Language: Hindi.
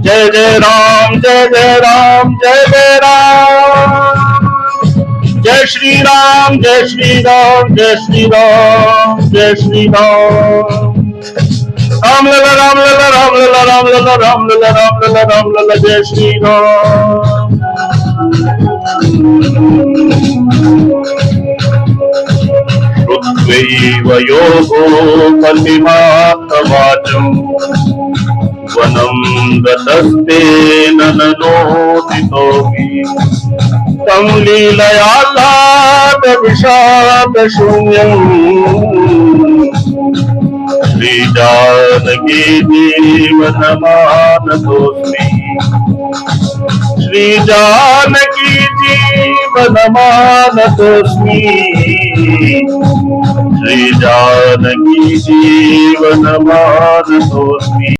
जय जय राम जय जय राम जय जय राम जय श्री राम जय श्री राम जय श्री राम जय श्री राम राम लला राम लला राम लला राम लला राम लला राम लला राम लला जय श्री राम ऋत्वैव योगो कलिमात्रवाचम् वनं गतस्तेन नोदितोऽपि तं लीलयालाटविषादशून्यम् श्रीजानकी जीवनमानतोऽस्मि श्रीजानकी जीवनमानतोऽस्मि श्रीजानकी जीवनमानतोऽस्मि